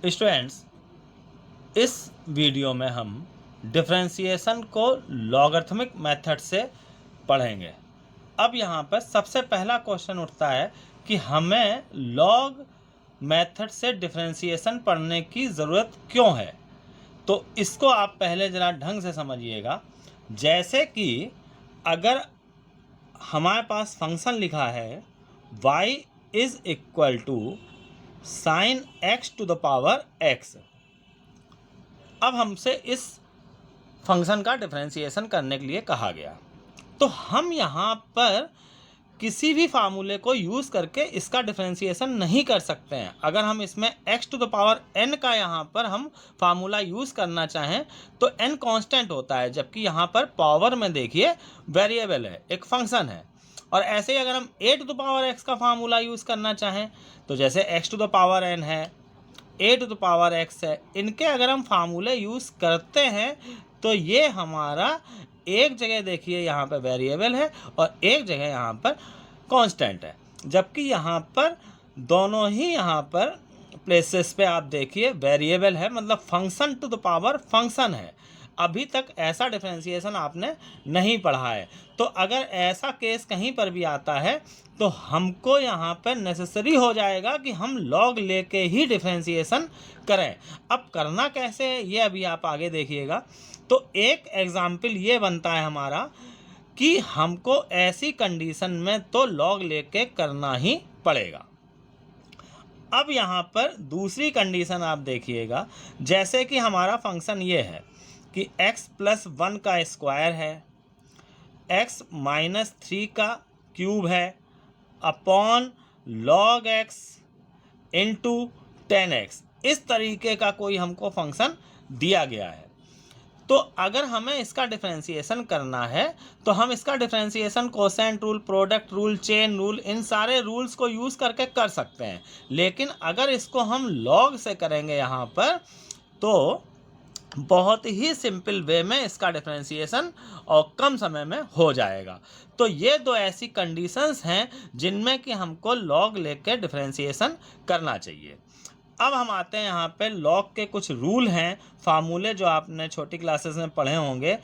Students, इस video में हम डिफरेंशिएशन को लॉगरिथमिक मेथड से पढ़ेंगे। अब यहाँ पर सबसे पहला क्वेश्चन उठता है कि हमें लॉग मेथड से डिफरेंशिएशन पढ़ने की ज़रूरत क्यों है। तो इसको आप पहले ज़रा ढंग से समझिएगा। जैसे कि अगर हमारे पास फंक्शन लिखा है y is equal to sine x to the power x। अब हमसे इस फंक्शन का डिफरेंशिएशन करने के लिए कहा गया, तो हम यहाँ पर किसी भी फार्मूले को यूज़ करके इसका डिफरेंशिएशन नहीं कर सकते हैं। अगर हम इसमें x to the power n का यहाँ पर हम फार्मूला यूज़ करना चाहें तो n कांस्टेंट होता है, जबकि यहाँ पर पावर में देखिए वेरिएबल है, एक फंक्शन है। और ऐसे ही अगर हम a to the power x का फार्मूला यूज़ करना चाहें तो जैसे x to the power n है, a to the power x है, इनके अगर हम फार्मूले यूज़ करते हैं तो ये हमारा एक जगह देखिए यहाँ पर वेरिएबल है और एक जगह यहाँ पर कांस्टेंट है, जबकि यहाँ पर दोनों ही यहाँ पर प्लेसेस पे आप देखिए वेरिएबल है, मतलब function to the power function है। अभी तक ऐसा डिफरेंशिएशन आपने नहीं पढ़ा है, तो अगर ऐसा केस कहीं पर भी आता है तो हमको यहाँ पर नेसेसरी हो जाएगा कि हम लॉग लेके ही डिफरेंशिएशन करें। अब करना कैसे है ये अभी आप आगे देखिएगा। तो एक एग्जाम्पल ये बनता है हमारा कि हमको ऐसी कंडीशन में तो लॉग लेके करना ही पड़ेगा। अब यहाँ पर दूसरी कंडीशन आप देखिएगा, जैसे कि हमारा फंक्शन ये है कि x प्लस 1 का स्क्वायर है, x माइनस 3 का क्यूब है upon log x into 10x। इस तरीके का कोई हमको फंक्शन दिया गया है। तो अगर हमें इसका डिफरेंशिएशन करना है तो हम इसका differentiation quotient rule, product rule, chain rule, इन सारे रूल्स को यूज़ करके कर सकते हैं। लेकिन अगर इसको हम लॉग से करेंगे यहाँ पर तो बहुत ही सिंपल वे में इसका डिफरेंशिएशन और कम समय में हो जाएगा। तो ये दो ऐसी कंडीशंस हैं जिनमें कि हमको लॉग लेके डिफरेंशिएशन करना चाहिए। अब हम आते हैं यहाँ पे लॉग के कुछ रूल हैं, फार्मूले जो आपने छोटी क्लासेस में पढ़े होंगे,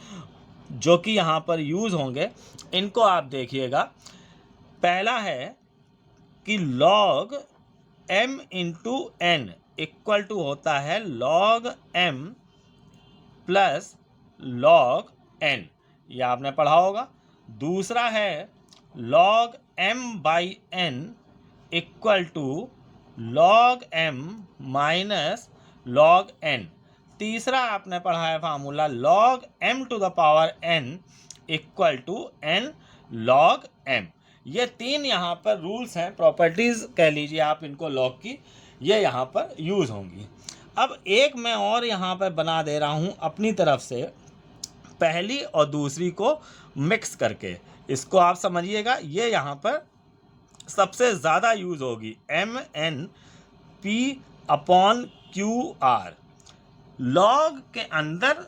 जो कि यहाँ पर यूज़ होंगे, इनको आप देखिएगा। पहला है कि log m into n equal to होता है log m plus log n, ये आपने पढ़ा होगा। दूसरा है log m by n equal to log m minus log n। तीसरा आपने पढ़ा है formula log m to the power n equal to n log m। ये तीन यहाँ पर रूल्स हैं, प्रॉपर्टीज़ कह लीजिए आप इनको लॉग की, ये यहाँ पर यूज़ होंगी। अब एक मैं और यहाँ पर बना दे रहा हूँ अपनी तरफ से, पहली और दूसरी को मिक्स करके, इसको आप समझिएगा। ये यहाँ पर सबसे ज़्यादा यूज़ होगी, MNP अपॉन QR। लॉग के अंदर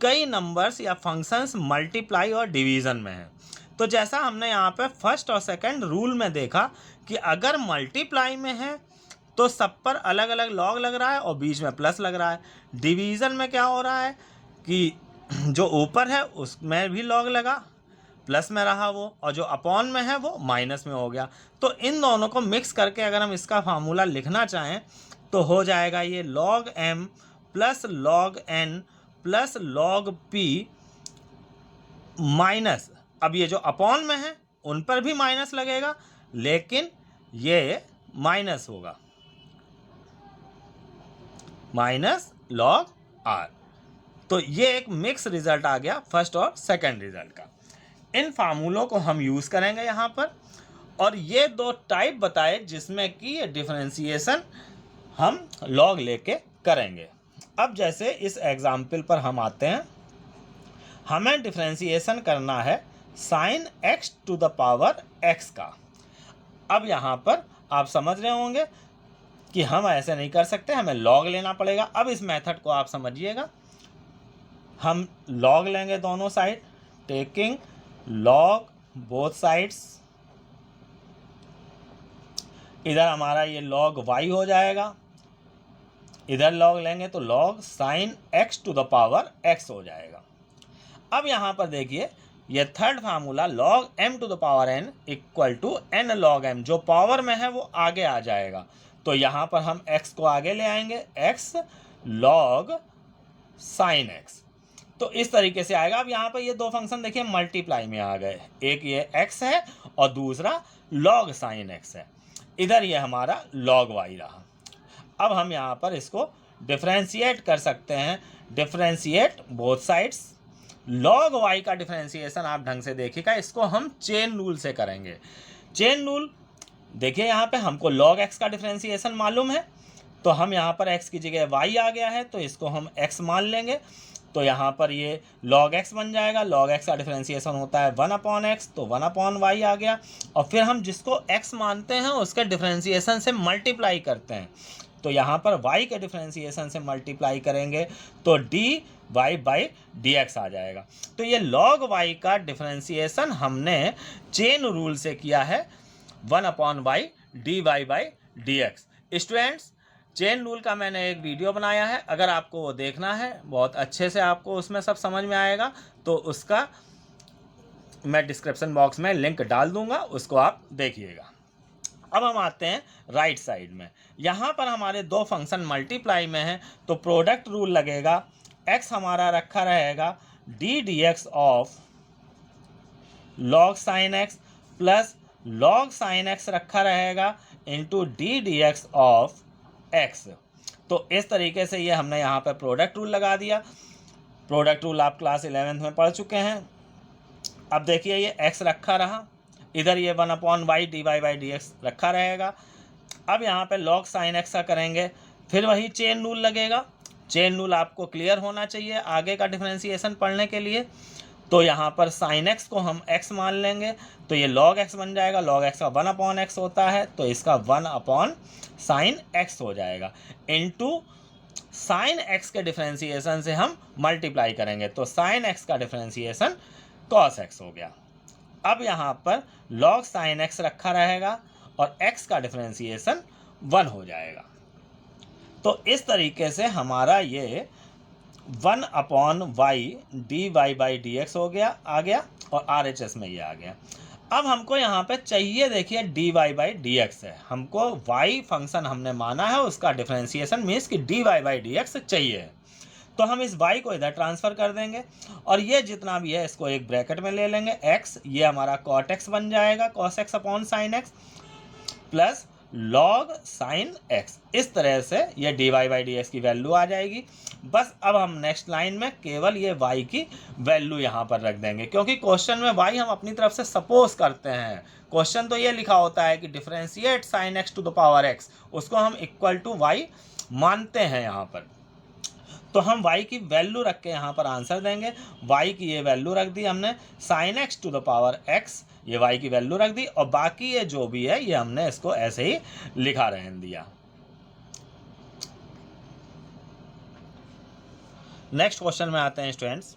कई नंबर्स या फंक्शंस मल्टीप्लाई और डिवीज़न में हैं। तो जैसा हमने यहाँ पे फर्स्ट और सेकंड रूल में देखा कि अगर मल्टीप्लाई में है तो सब पर अलग अलग लॉग लग रहा है और बीच में प्लस लग रहा है। डिवीज़न में क्या हो रहा है कि जो ऊपर है उसमें भी लॉग लगा, प्लस में रहा वो, और जो अपॉन में है वो माइनस में हो गया। तो इन दोनों को मिक्स करके अगर हम इसका फार्मूला लिखना चाहें तो हो जाएगा ये log m plus log n plus log p minus, अब ये जो अपॉन में है उन पर भी माइनस लगेगा, लेकिन ये माइनस होगा, माइनस लॉग r। तो ये एक मिक्स रिजल्ट आ गया फर्स्ट और सेकंड रिजल्ट का। इन फार्मूलों को हम यूज़ करेंगे यहाँ पर, और ये दो टाइप बताए जिसमें कि ये डिफरेंशिएशन हम लॉग लेके करेंगे। अब जैसे इस एग्जाम्पल पर हम आते हैं, हमें डिफरेंशिएशन करना है sine x to the power x का। अब यहाँ पर आप समझ रहे होंगे कि हम ऐसे नहीं कर सकते, हमें लॉग लेना पड़ेगा। अब इस मेथड को आप समझिएगा, हम लॉग लेंगे दोनों side, taking log both sides. इधर हमारा ये लॉग y हो जाएगा इधर log लेंगे तो log sin x to the power x हो जाएगा। अब यहाँ पर देखिए ये third formula log m to the power n equal to n log m, जो पावर में है वो आगे आ जाएगा। तो यहाँ पर हम x को आगे ले आएंगे, x log sin x, तो इस तरीके से आएगा। अब यहाँ पर ये दो फंक्शन देखिए मल्टीप्लाई में आ गए, एक ये x है और दूसरा log sin x है। इधर ये हमारा log y रहा। अब हम यहाँ पर इसको डिफरेंशिएट कर सकते हैं, differentiate both sides. log y का डिफरेंशिएशन आप ढंग से देखिएगा, इसको हम चेन रूल से करेंगे। चेन रूल देखिए, यहाँ पे हमको log x का डिफरेंशिएशन मालूम है, तो हम यहाँ पर x की जगह y आ गया है तो इसको हम x मान लेंगे। तो यहाँ पर ये log x बन जाएगा। log x का डिफरेंशिएशन होता है 1/x, तो 1/y आ गया। और फिर हम जिसको x मानते हैं उसके डिफरेंशिएशन से मल्टीप्लाई करते हैं, तो यहाँ पर y के डिफरेंशिएशन से मल्टीप्लाई करेंगे तो dy बाई dx आ जाएगा। तो ये log y का डिफरेंशिएशन हमने चेन रूल से किया है, 1/y dy by dx। Students, chain rule का मैंने एक वीडियो बनाया है, अगर आपको वो देखना है, बहुत अच्छे से आपको उसमें सब समझ में आएगा, तो उसका मैं डिस्क्रिप्शन बॉक्स में लिंक डाल दूंगा, उसको आप देखिएगा। अब हम आते हैं राइट साइड में। यहाँ पर हमारे दो फंक्शन मल्टीप्लाई में हैं, तो प्रोडक्ट रूल लगेगा। x हमारा रखा रहेगा D D x of log sin x plus log sin x रखा रहेगा into D D x of x। तो इस तरीके से ये हमने यहाँ पर प्रोडक्ट रूल लगा दिया। प्रोडक्ट रूल आप क्लास 11th में पढ़ चुके हैं। अब देखिए ये x रखा रहा, इधर ये 1/y dy बाई dx रखा रहेगा। अब यहाँ पे log sin x का करेंगे, फिर वही चेन रूल लगेगा। चेन रूल आपको क्लियर होना चाहिए आगे का डिफरेंशिएशन पढ़ने के लिए। तो यहाँ पर sin x को हम x मान लेंगे, तो ये log x बन जाएगा। log x का 1/x होता है, तो इसका 1/sin x हो जाएगा। इंटू sin x के डिफरेंशिएशन से हम मल्टीप्लाई करेंगे, तो sin x का डिफरेंशिएशन cos x हो गया। अब यहाँ पर log sin x रखा रहेगा और x का डिफरेंशिएशन 1 हो जाएगा। तो इस तरीके से हमारा ये 1/y dy बाई dx हो गया, आ गया, और RHS में ये आ गया। अब हमको यहाँ पे चाहिए, देखिए dy बाई dx है, हमको y फंक्शन हमने माना है, उसका डिफरेंशिएशन मीन्स कि dy बाई dx चाहिए। तो हम इस y को इधर ट्रांसफ़र कर देंगे और ये जितना भी है इसको एक ब्रैकेट में ले लेंगे। x ये हमारा cot x बन जाएगा, cos x upon sine x plus log sin x। इस तरह से ये dy बाई dx की वैल्यू आ जाएगी। बस अब हम नेक्स्ट लाइन में केवल ये y की वैल्यू यहाँ पर रख देंगे, क्योंकि क्वेश्चन में y हम अपनी तरफ से सपोज करते हैं। क्वेश्चन तो ये लिखा होता है कि differentiate sin x to the power x, उसको हम इक्वल टू y मानते हैं यहाँ पर। तो हम y की वैल्यू रख के यहाँ पर आंसर देंगे। y की ये वैल्यू रख दी हमने, sin x to the power x, ये y की वैल्यू रख दी, और बाकी ये जो भी है ये हमने इसको ऐसे ही लिखा रहने दिया। नेक्स्ट क्वेश्चन में आते हैं स्टूडेंट्स।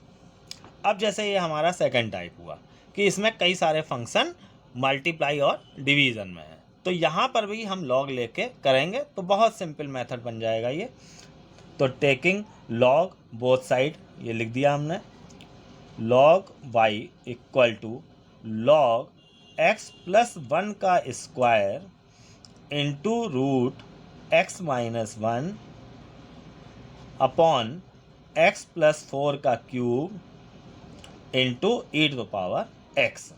अब जैसे ये हमारा सेकंड टाइप हुआ कि इसमें कई सारे फंक्शन मल्टीप्लाई और डिवीज़न में है, तो यहाँ पर भी हम लॉग लेके करेंगे, तो बहुत सिंपल मेथड बन जाएगा ये। तो टेकिंग log बोथ साइड, ये लिख दिया हमने, log y equal to log x plus 1 का square into root x minus 1 upon x plus 4 का cube into e to the power x।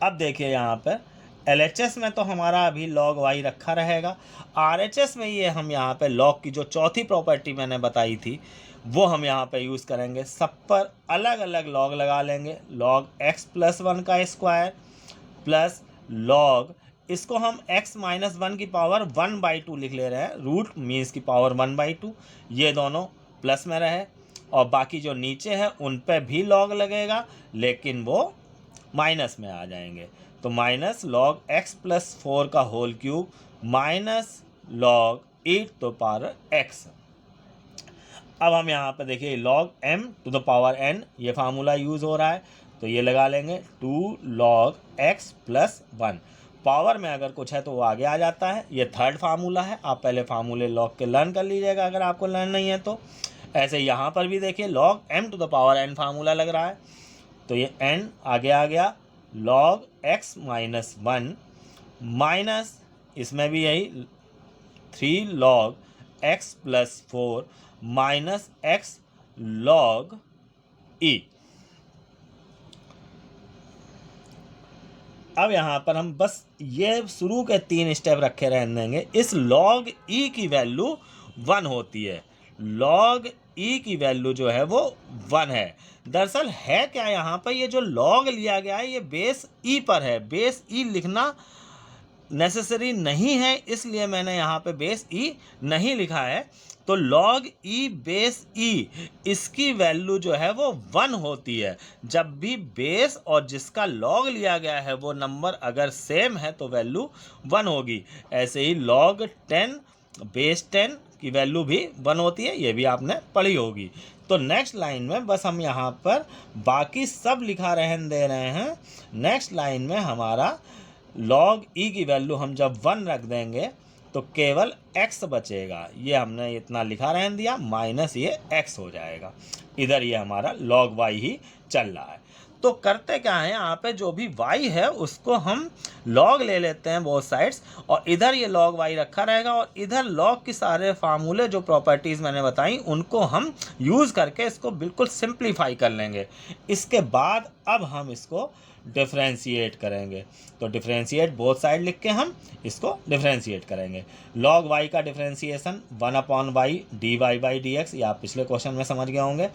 अब देखिए यहाँ पर LHS में तो हमारा अभी log y रखा रहेगा, RHS में ये हम यहाँ पे log की जो चौथी प्रॉपर्टी मैंने बताई थी वो हम यहाँ पे यूज़ करेंगे। सब पर अलग अलग log लगा लेंगे, log x प्लस 1 का स्क्वायर प्लस log, इसको हम x माइनस 1 की पावर 1/2 लिख ले रहे हैं, रूट मीन्स की पावर 1/2, ये दोनों प्लस में रहे, और बाकी जो नीचे है उन पर भी log लगेगा लेकिन वो माइनस में आ जाएंगे। तो माइनस log x प्लस 4 का whole cube minus log e to the power x। अब हम यहाँ पे देखिए log m to the power n, ये फार्मूला यूज़ हो रहा है, तो ये लगा लेंगे 2 log x प्लस 1। पावर में अगर कुछ है तो वो आगे आ जाता है। ये थर्ड फार्मूला है, आप पहले फार्मूले लॉग के लर्न कर लीजिएगा अगर आपको लर्न नहीं है तो। ऐसे यहाँ पर भी देखिए log m to the power n formula लग रहा है, तो ये n आगे आ गया log x माइनस 1 माइनस इसमें भी यही 3 log x plus 4 minus x log e। अब यहाँ पर हम बस ये शुरू के 3 स्टेप रखे रहने देंगे। इस log e की वैल्यू 1 होती है, log e की वैल्यू जो है वो 1 है। दरअसल है क्या यहाँ पर, ये जो log लिया गया है ये बेस e पर है, बेस e लिखना नेसेसरी नहीं है, इसलिए मैंने यहाँ पे बेस e नहीं लिखा है। तो log e बेस e इसकी वैल्यू जो है वो 1 होती है। जब भी बेस और जिसका log लिया गया है वो नंबर अगर सेम है तो वैल्यू 1 होगी। ऐसे ही log 10 बेस 10 की वैल्यू भी 1 होती है, ये भी आपने पढ़ी होगी। तो नेक्स्ट लाइन में बस हम यहाँ पर बाकी सब लिखा रहने दे रहे हैं। नेक्स्ट लाइन में हमारा log e की वैल्यू हम जब 1 रख देंगे तो केवल x बचेगा, ये हमने इतना लिखा रहने दिया, माइनस ये x हो जाएगा। इधर ये हमारा log y ही चल रहा है। तो करते क्या है, यहाँ पे जो भी y है उसको हम log ले लेते हैं बोथ साइड्स, और इधर ये log y रखा रहेगा, और इधर log के सारे फार्मूले जो प्रॉपर्टीज़ मैंने बताई उनको हम यूज़ करके इसको बिल्कुल सिंप्लीफाई कर लेंगे। इसके बाद अब हम इसको डिफ्रेंशिएट करेंगे। तो डिफ्रेंशिएट बोथ साइड लिख के हम इसको डिफ्रेंशिएट करेंगे। log y का डिफ्रेंशिएशन 1/y dy/dx, ये आप पिछले क्वेश्चन में समझ गए होंगे,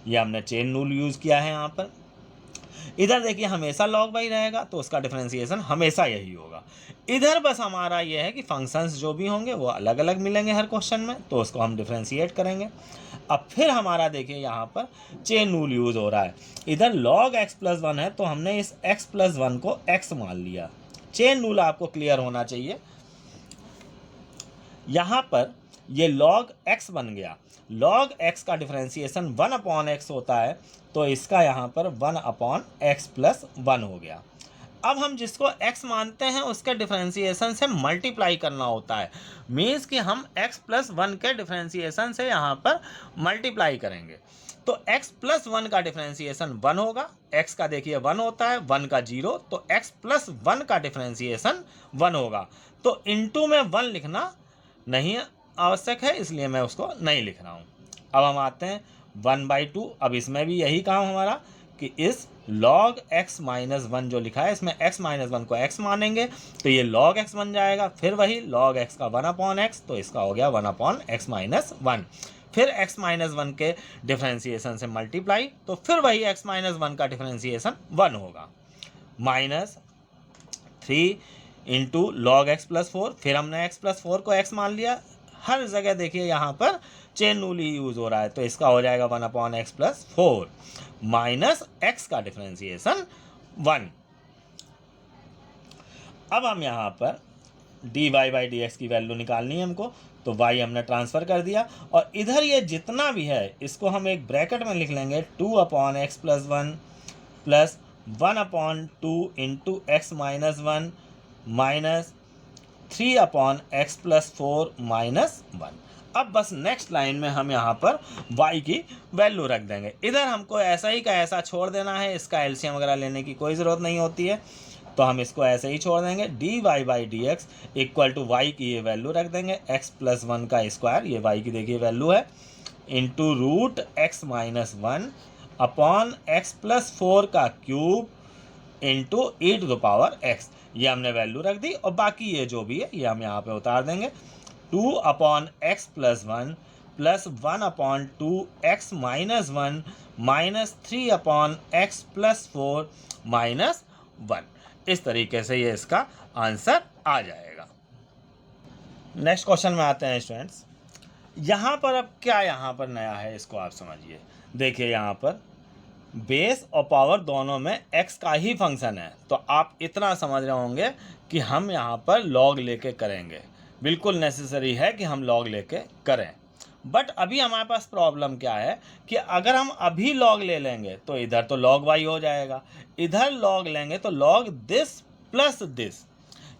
ये हमने चेन रूल यूज़ किया है यहाँ पर। इधर देखिए हमेशा log y रहेगा तो उसका डिफ्रेंशिएशन हमेशा यही होगा। इधर बस हमारा ये है कि फंक्शंस जो भी होंगे वो अलग अलग मिलेंगे हर क्वेश्चन में, तो उसको हम डिफ्रेंशिएट करेंगे। अब फिर हमारा देखिए यहाँ पर चेन रूल यूज़ हो रहा है। इधर log x प्लस 1 है तो हमने इस x प्लस 1 को x मान लिया। चेन रूल आपको क्लियर होना चाहिए। यहाँ पर ये log x बन गया, log x का डिफ्रेंशिएशन 1/x होता है, तो इसका यहाँ पर 1/x प्लस 1 हो गया। अब हम जिसको x मानते हैं उसके डिफ्रेंशिएशन से मल्टीप्लाई करना होता है, मीन्स कि हम x प्लस 1 के डिफ्रेंशिएशन से यहाँ पर मल्टीप्लाई करेंगे। तो x प्लस 1 का डिफ्रेंशिएशन 1 होगा, x का देखिए 1 होता है, 1 का 0, तो x प्लस 1 का डिफ्रेंशिएशन 1 होगा। तो इनटू में 1 लिखना नहीं आवश्यक है, इसलिए मैं उसको नहीं लिख रहा हूँ। अब हम आते हैं 1/2। अब इसमें भी यही काम हमारा कि इस log x माइनस 1 जो लिखा है इसमें x माइनस 1 को x मानेंगे, तो ये log x बन जाएगा। फिर वही log x का 1/x, तो इसका हो गया 1/x माइनस 1। फिर x माइनस 1 के डिफ्रेंशिएशन से मल्टीप्लाई, तो फिर वही x माइनस 1 का डिफ्रेंशिएशन 1 होगा, minus 3 into log x plus 4। फिर हमने x प्लस 4 को x मान लिया। हर जगह देखिए यहाँ पर चेन रूल ही यूज़ हो रहा है, तो इसका हो जाएगा 1/x प्लस 4 माइनस x का डिफ्रेंशिएशन 1। अब हम यहाँ पर dy/dx की वैल्यू निकालनी है हमको, तो y हमने ट्रांसफ़र कर दिया, और इधर ये जितना भी है इसको हम एक ब्रैकेट में लिख लेंगे 2/x plus 1 plus 1/2 into x minus 1 minus 3/x plus 4 minus 1। अब बस नेक्स्ट लाइन में हम यहाँ पर y की वैल्यू रख देंगे। इधर हमको ऐसा ही का ऐसा छोड़ देना है, इसका एलसीएम वगैरह लेने की कोई ज़रूरत नहीं होती है, तो हम इसको ऐसे ही छोड़ देंगे। dy/dx इक्वल टू y की ये वैल्यू रख देंगे, x प्लस 1 का स्क्वायर, ये y की देखिए वैल्यू है, into root x minus 1 upon x plus 4 का क्यूब इंटू e⁻x, ये हमने वैल्यू रख दी। और बाकी ये जो भी है ये हम यहाँ पे उतार देंगे। 2/x plus 1 plus 1/2x minus 1 minus 3/x plus 4 minus 1। इस तरीके से ये इसका आंसर आ जाएगा। नेक्स्ट क्वेश्चन में आते हैं स्टूडेंट्स। यहाँ पर अब क्या यहाँ पर नया है इसको आप समझिए। देखिए यहाँ पर बेस और पावर दोनों में x का ही फंक्शन है, तो आप इतना समझ रहे होंगे कि हम यहाँ पर log लेके करेंगे, बिल्कुल नेसेसरी है कि हम log लेके करें। बट अभी हमारे पास प्रॉब्लम क्या है कि अगर हम अभी log ले लेंगे तो इधर तो log y हो जाएगा, इधर log लेंगे तो log दिस प्लस दिस,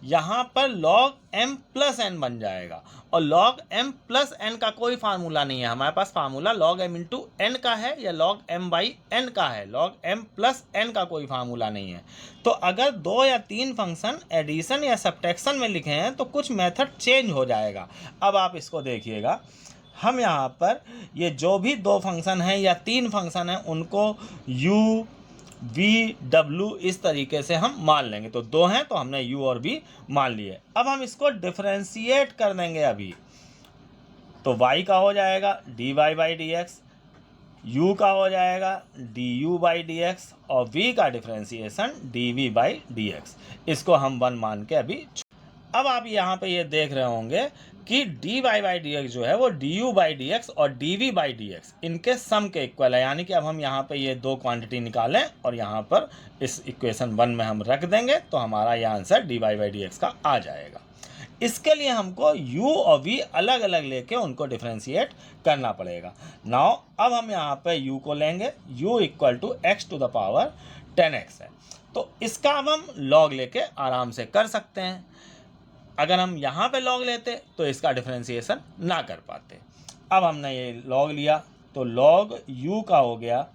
यहाँ पर log m प्लस एन बन जाएगा, और log m प्लस एन का कोई फार्मूला नहीं है, हमारे पास formula log m into N का है या log m बाई एन का है, log m प्लस एन का कोई फार्मूला नहीं है। तो अगर 2 या 3 फंक्शन एडिशन या सब्ट्रैक्शन में लिखे हैं तो कुछ मेथड चेंज हो जाएगा। अब आप इसको देखिएगा, हम यहाँ पर ये जो भी 2 फंक्शन हैं या 3 फंक्शन हैं उनको u v w इस तरीके से हम मान लेंगे। तो 2 हैं तो हमने u और v मान लिए। अब हम इसको डिफरेंशिएट कर देंगे अभी, तो y का हो जाएगा dy by D x, u का हो जाएगा du बाई डी एक्स, और v का differentiation dv by D x. इसको हम 1 मान के अभी। अब आप यहाँ पे ये देख रहे होंगे कि dy बाई डी एक्स जो है वो du बाई डी एक्स और dv बाई डी एक्स इनके सम के इक्वल है। यानी कि अब हम यहाँ पे ये 2 क्वांटिटी निकालें और यहाँ पर इस इक्वेशन 1 में हम रख देंगे तो हमारा ये answer dy by D x का आ जाएगा। इसके लिए हमको u और v अलग अलग लेके उनको डिफ्रेंशिएट करना पड़ेगा। नाउ अब हम यहाँ पे u को लेंगे, u equal to x to the power 10x है, तो इसका अब हम log लेके आराम से कर सकते हैं। अगर हम यहाँ पे log लेते तो इसका डिफरेंशिएशन ना कर पाते। अब हमने ये log लिया तो log u का हो गया,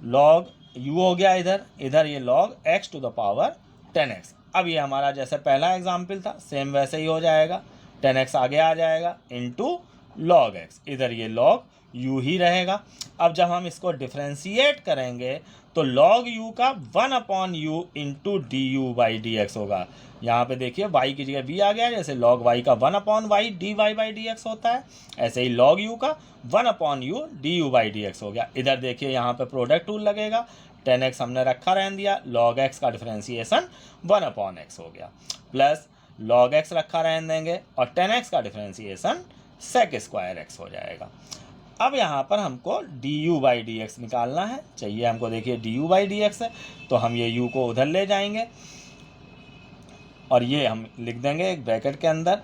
log u हो गया इधर ये log x to the power 10x। अब ये हमारा जैसे पहला एग्जाम्पल था सेम वैसे ही हो जाएगा, 10x आगे आ जाएगा इंटू log x, इधर ये log u ही रहेगा। अब जब हम इसको डिफरेंशिएट करेंगे तो log u का 1 upon u into D U by D x होगा। यहाँ पे देखिए y की जगह v आ गया, जैसे log y का 1 upon y D Y by D X होता है, ऐसे ही log u का 1 upon u D U by D X हो गया। इधर देखिए यहाँ पे प्रोडक्ट टूल लगेगा, 10x हमने रखा रहने दिया, log x का डिफरेंशिएशन 1 अपॉन x हो गया, प्लस log x रखा रहने देंगे और 10x का डिफरेंशिएशन sec स्क्वायर x हो जाएगा। अब यहाँ पर हमको du बाई डी एक्स निकालना है, चाहिए हमको देखिए du बाई डी एक्स है, तो हम ये u को उधर ले जाएंगे और ये हम लिख देंगे एक ब्रैकेट के अंदर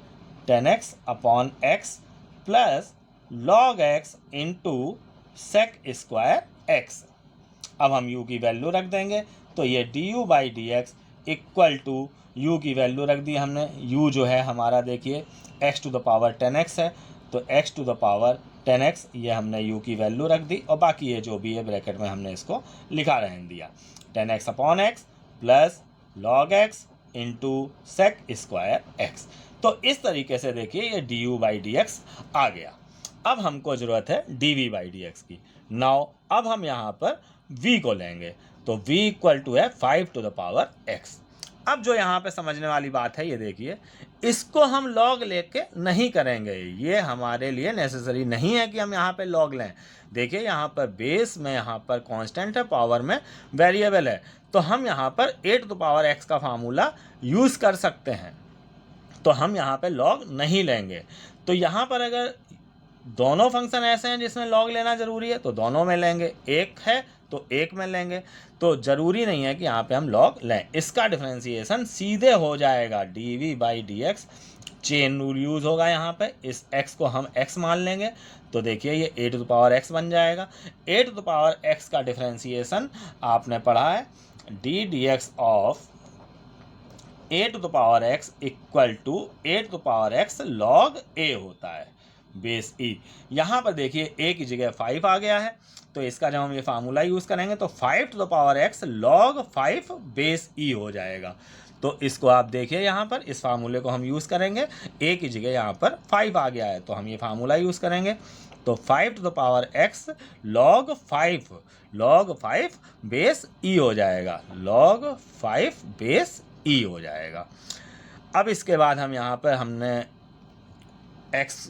10x upon x plus log x into sec square x। अब हम u की वैल्यू रख देंगे, तो ये du by D x equal to u की वैल्यू रख दी हमने, u जो है हमारा देखिए x to the power 10x है, तो x to the power 10x ये हमने u की वैल्यू रख दी, और बाकी ये जो भी है ब्रैकेट में हमने इसको लिखा रहने दिया, 10x upon x plus log x into sec square x। तो इस तरीके से देखिए ये du बाई डी एक्स आ गया। अब हमको ज़रूरत है dv बाई डी एक्स की। नाउ अब हम यहाँ पर v को लेंगे, तो v इक्वल टू है 5 टू द पावर x। अब जो यहाँ पे समझने वाली बात है ये देखिए, इसको हम log लेके नहीं करेंगे, ये हमारे लिए नेसेसरी नहीं है कि हम यहाँ पे log लें। देखिए यहाँ पर बेस में यहाँ पर कांस्टेंट है, पावर में वेरिएबल है, तो हम यहाँ पर a to the power x का फार्मूला यूज़ कर सकते हैं, तो हम यहाँ पे log नहीं लेंगे। तो यहाँ पर अगर दोनों फंक्शन ऐसे हैं जिसमें log लेना ज़रूरी है तो दोनों में लेंगे, एक है तो एक में लेंगे, तो ज़रूरी नहीं है कि यहाँ पे हम log लें। इसका डिफरेंशिएशन सीधे हो जाएगा dv by D x, chain rule use होगा यहाँ पे, इस x को हम x मान लेंगे, तो देखिए ये a to the power x बन जाएगा। a to the power x का डिफरेंशिएशन आपने पढ़ा है d d x of a to the power x equal to a to the power x log a होता है बेस e। यहाँ पर देखिए a की जगह 5 आ गया है, तो इसका जब हम ये फार्मूला यूज़ करेंगे तो 5 to the power x log 5 base e हो जाएगा। तो इसको आप देखिए यहाँ पर इस फार्मूले को हम यूज़ करेंगे, a की जगह यहाँ पर 5 आ गया है तो हम ये फार्मूला यूज़ करेंगे, तो 5 to the power x log 5 base e हो जाएगा, log 5 बेस e हो जाएगा। अब इसके बाद हम यहाँ पर हमने x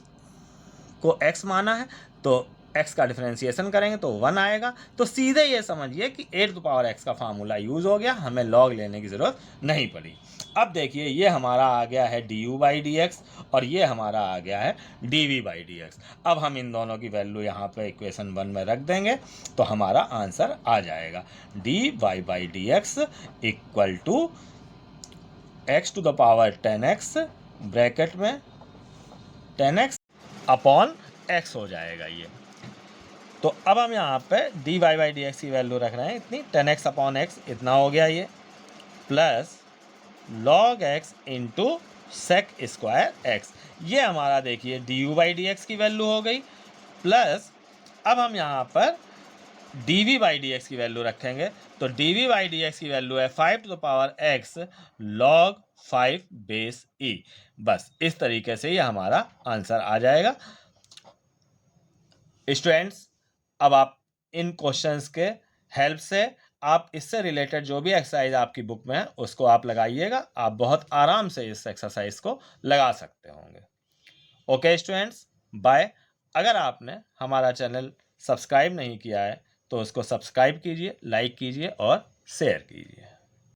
को x माना है, तो x का डिफरेंशिएशन करेंगे तो 1 आएगा, तो सीधे ये समझिए कि a to the power x का फार्मूला यूज़ हो गया, हमें log लेने की ज़रूरत नहीं पड़ी। अब देखिए ये हमारा आ गया है du बाई डी एक्स और ये हमारा आ गया है dv बाई डी एक्स। अब हम इन दोनों की वैल्यू यहाँ पे इक्वेशन 1 में रख देंगे तो हमारा आंसर आ जाएगा dy by D x equal to x to the power 10x bracket में 10x अपॉन x हो जाएगा ये। तो अब हम यहाँ पे dy बाई डी एक्स की वैल्यू रख रहे हैं इतनी, 10x अपॉन x इतना हो गया ये, plus log x into sec square x. ये हमारा देखिए du/dx की वैल्यू हो गई, प्लस अब हम यहाँ पर dv/dx की वैल्यू रखेंगे। तो dv/dx की वैल्यू है 5x log 5 बेस e। बस इस तरीके से ये हमारा आंसर आ जाएगा। स्टूडेंट्स, अब आप इन क्वेश्चंस के हेल्प से आप इससे रिलेटेड जो भी एक्सरसाइज आपकी बुक में है उसको आप लगाइएगा। आप बहुत आराम से इस एक्सरसाइज को लगा सकते होंगे। Okay students, bye. अगर आपने हमारा चैनल सब्सक्राइब नहीं किया है तो उसको सब्सक्राइब कीजिए, लाइक कीजिए और शेयर कीजिए।